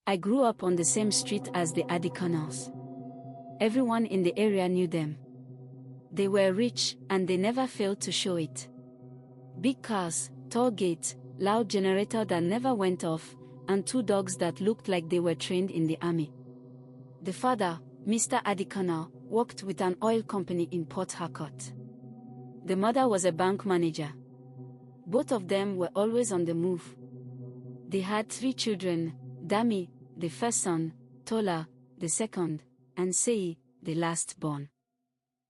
I grew up on the same street as the Adikanals. Everyone in the area knew them. They were rich, and they never failed to show it. Big cars, tall gates, loud generator that never went off, and 2 dogs that looked like they were trained in the army. The father, Mr. Adikanal, worked with an oil company in Port Harcourt. The mother was a bank manager. Both of them were always on the move. They had 3 children, Dami, the first son, Tola, the second, and Sei, the last born.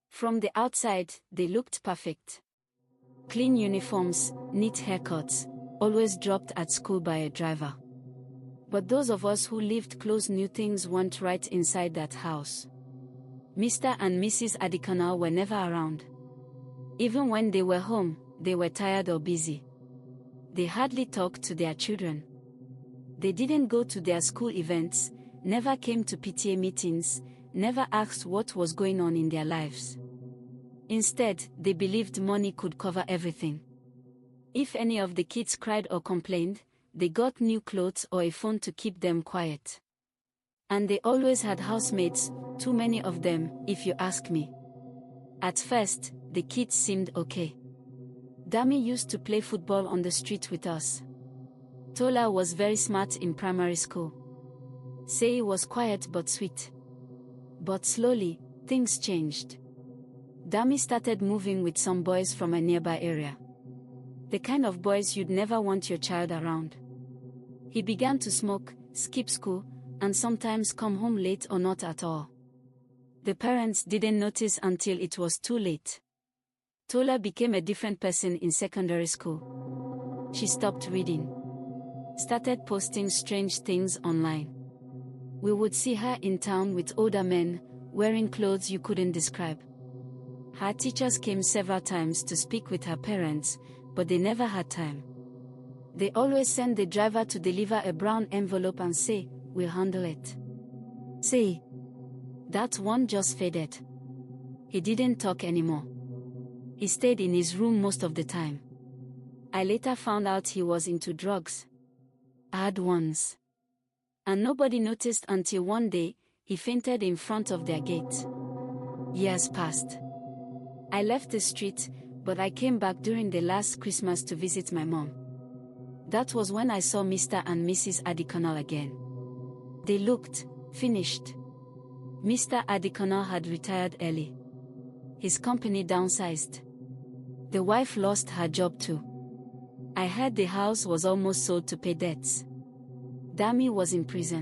From the outside, they looked perfect. Clean uniforms, neat haircuts, always dropped at school by a driver. But those of us who lived close knew things weren't right inside that house. Mr. and Mrs. Adikanal were never around. Even when they were home, they were tired or busy. They hardly talked to their children. They didn't go to their school events, never came to PTA meetings, never asked what was going on in their lives. Instead, they believed money could cover everything. If any of the kids cried or complained, they got new clothes or a phone to keep them quiet. And they always had housemates, too many of them, if you ask me. At first, the kids seemed okay. Dami used to play football on the street with us. Tola was very smart in primary school. Sei was quiet but sweet. But slowly, things changed. Dami started moving with some boys from a nearby area. The kind of boys you'd never want your child around. He began to smoke, skip school, and sometimes come home late or not at all. The parents didn't notice until it was too late. Tola became a different person in secondary school. She stopped reading. Started posting strange things online. We would see her in town with older men, wearing clothes you couldn't describe. Her teachers came several times to speak with her parents, but they never had time. They always sent the driver to deliver a brown envelope and say, "We'll handle it." Say, that one just faded. He didn't talk anymore. He stayed in his room most of the time. I later found out he was into drugs. Hard ones. And nobody noticed until one day, he fainted in front of their gate. Years passed. I left the street, but I came back during the last Christmas to visit my mom. That was when I saw Mr. and Mrs. Adikanal again. They looked finished. Mr. Adikanal had retired early. His company downsized. The wife lost her job too. I heard the house was almost sold to pay debts. Dami was in prison.